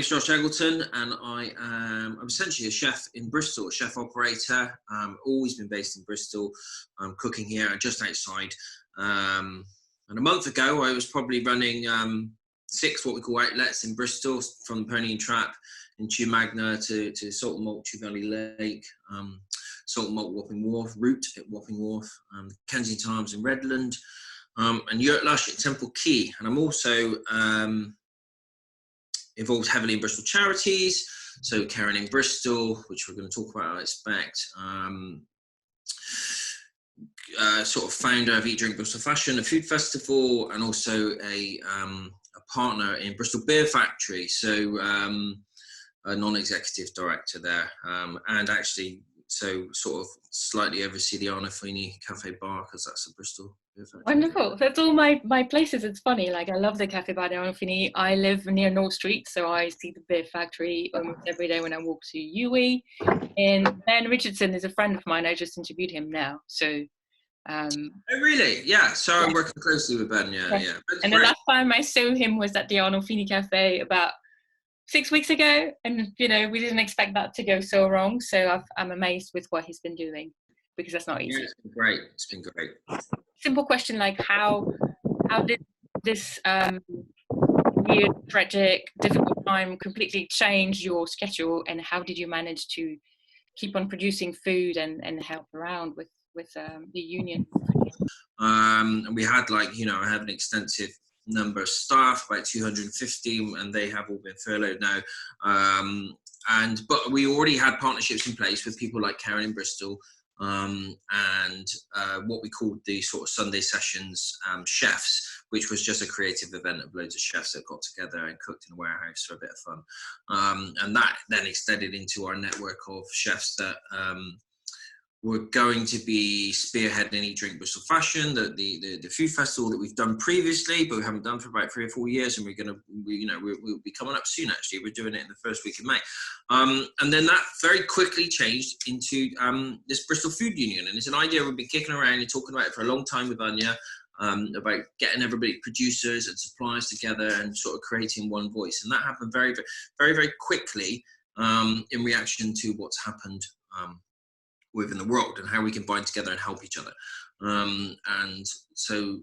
name's Josh Eggleton, and I'm essentially a chef in Bristol, a chef operator. Always been based in Bristol. I'm cooking here just outside. And a month ago, I was probably running 6 what we call outlets in Bristol, from the Pony and Trap in Chew Magna to Salt and Malt, Chew Valley Lake, Salt and Malt, Wapping Wharf, Route at Wapping Wharf, Kensington Arms in Redland, and Yurt Lush at Temple Quay. And I'm also involved heavily in Bristol charities, so Caring in Bristol, which we're going to talk about, I expect. Sort of founder of Eat, Drink, Bristol Fashion, a food festival, and also a partner in Bristol Beer Factory, so a non-executive director there, and actually so sort of slightly oversee the Arnolfini Cafe bar, because that's a Bristol Beer Factory. Wonderful. That's all my places. It's funny, like I love the Cafe bar, the Arnolfini. I live near North Street, so I see the Beer Factory almost every day when I walk to UWE. And Ben Richardson is a friend of mine. I just interviewed him now, so oh really? Yeah, so I'm working closely with Ben. Yeah. And the last time I saw him was at the Arnolfini Cafe about 6 weeks ago, and we didn't expect that to go so wrong. So I'm amazed with what he's been doing, because that's not easy. Yeah, it's been great. Simple question, like how did this weird, tragic, difficult time completely change your schedule, and how did you manage to keep on producing food and help around with the union? We had I have an extensive number of staff, about 250, and they have all been furloughed now. But we already had partnerships in place with people like Caring in Bristol, and what we called the sort of Sunday Sessions chefs, which was just a creative event of loads of chefs that got together and cooked in a warehouse for a bit of fun. And that then extended into our network of chefs that we're going to be spearheading Eat, Drink, Bristol Fashion, the food festival that we've done previously, but we haven't done for about 3 or 4 years, and we'll be coming up soon. Actually, we're doing it in the first week of May, and then that very quickly changed into this Bristol Food Union, and it's an idea we've been kicking around and talking about it for a long time with Anya, about getting everybody, producers and suppliers, together and sort of creating one voice, and that happened very, very, very quickly in reaction to what's happened within the world and how we can bind together and help each other. And so,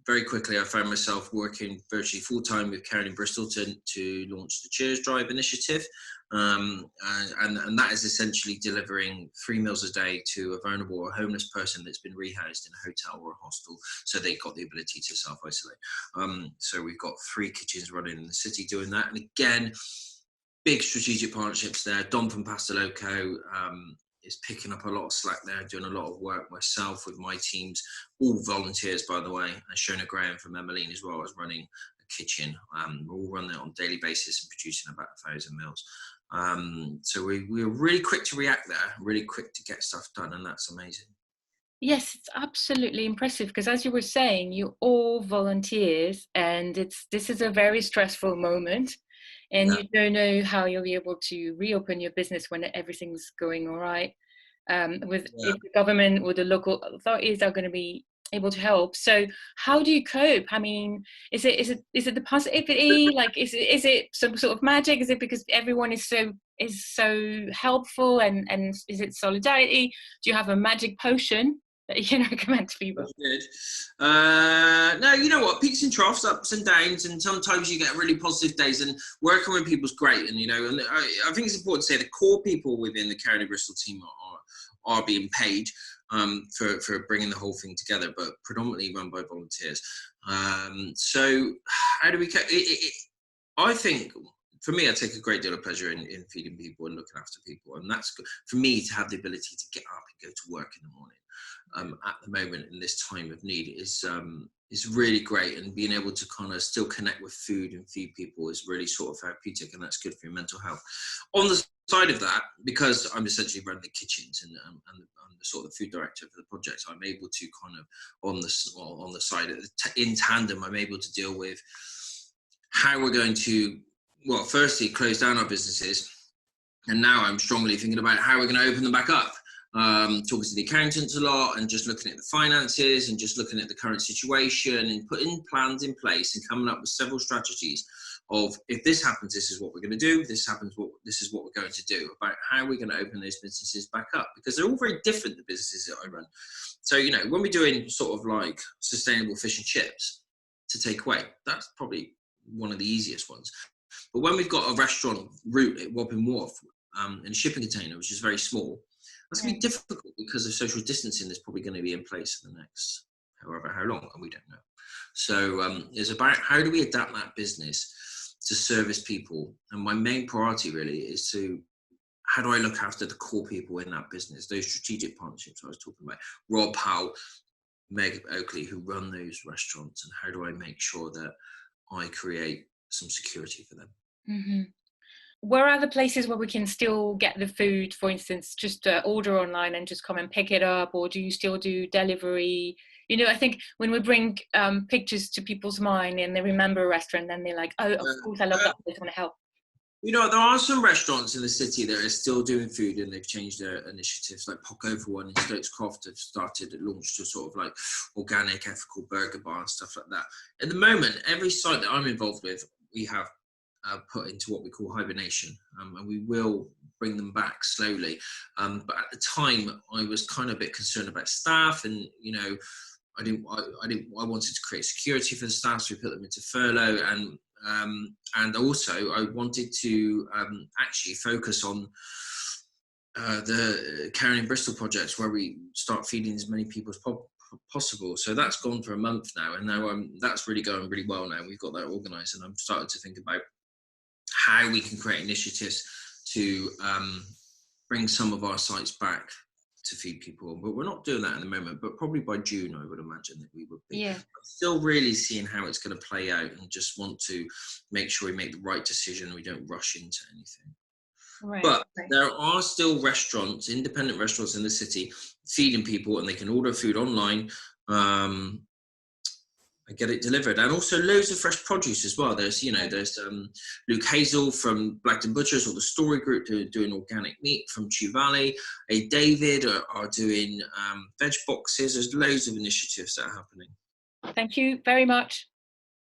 very quickly I found myself working virtually full-time with Caring in Bristol to launch the Cheers Drive initiative. And that is essentially delivering 3 meals a day to a vulnerable or homeless person that's been rehoused in a hotel or a hostel, so they've got the ability to self-isolate. So we've got 3 kitchens running in the city doing that. And again, big strategic partnerships there. Dom from Pasta Loco is picking up a lot of slack there, doing a lot of work myself with my teams, all volunteers, by the way, and Shona Graham from Emmeline as well, is running a kitchen. We're all running it on a daily basis and producing about 1,000 meals. So we were really quick to react there, really quick to get stuff done, and that's amazing. Yes, it's absolutely impressive, because as you were saying, you're all volunteers, and this is a very stressful moment. And you don't know how you'll be able to reopen your business when everything's going all right. If the government or the local authorities are going to be able to help. So how do you cope? I mean, is it the positivity? Like, is it some sort of magic? Is it because everyone is so helpful, and is it solidarity? Do you have a magic potion that you can recommend to people? Good. No, you know what? Peaks and troughs, ups and downs, and sometimes you get really positive days. And working with people's great, and and I think it's important to say the core people within the Caring in Bristol team are being paid for bringing the whole thing together, but predominantly run by volunteers. So how do we? I think, for me, I take a great deal of pleasure in feeding people and looking after people, and that's good for me to have the ability to get up and go to work in the morning. At the moment, in this time of need, is really great, and being able to kind of still connect with food and feed people is really sort of therapeutic, and that's good for your mental health. On the side of that, because I'm essentially running the kitchens and the sort of food director for the project, I'm able to kind of on the side in tandem, I'm able to deal with how we're going to, well, firstly close down our businesses, and now I'm strongly thinking about how we're going to open them back up. Talking to the accountants a lot, and just looking at the finances and just looking at the current situation and putting plans in place and coming up with several strategies of, if this happens, this is what we're going to do. This happens, this is what we're going to do, about how we're going to open those businesses back up, because they're all very different, the businesses that I run. So, you know, when we're doing sort of like sustainable fish and chips to take away, that's probably one of the easiest ones. But when we've got a restaurant route at Wapping Wharf in a shipping container, which is very small, that's going to be difficult because of social distancing that's probably going to be in place for the next however how long, and we don't know. So it's about how do we adapt that business to service people. And my main priority really is to, how do I look after the core people in that business, those strategic partnerships I was talking about, Rob Powell, Meg Oakley, who run those restaurants, and how do I make sure that I create some security for them. Mm-hmm. Where are the places where we can still get the food, for instance, just order online and just come and pick it up, or do you still do delivery? You know, I think when we bring pictures to people's mind and they remember a restaurant, then they're like, oh, of course, I love that place, I want to help. You know, there are some restaurants in the city that are still doing food, and they've changed their initiatives. Like Poco, for one, in Stokes Croft, have launched a sort of like organic, ethical burger bar and stuff like that. At the moment, every site that I'm involved with, we have put into what we call hibernation, and we will bring them back slowly. But at the time, I was kind of a bit concerned about staff, and you know, I wanted to create security for the staff, so we put them into furlough, and also I wanted to actually focus on the Caring in Bristol projects, where we start feeding as many people as possible. So that's gone for a month now, and now that's really going really well now. We've got that organised, and I'm starting to think about how we can create initiatives to bring some of our sites back to feed people. But we're not doing that at the moment, but probably by June I would imagine that we would be. Yeah. I'm still really seeing how it's going to play out, and just want to make sure we make the right decision and we don't rush into anything. Right. But there are still restaurants, independent restaurants in the city, feeding people, and they can order food online and get it delivered. And also loads of fresh produce as well. There's Luke Hazel from Blackton Butchers, or the Story Group, doing organic meat from Chew Valley. David are doing veg boxes. There's loads of initiatives that are happening. Thank you very much.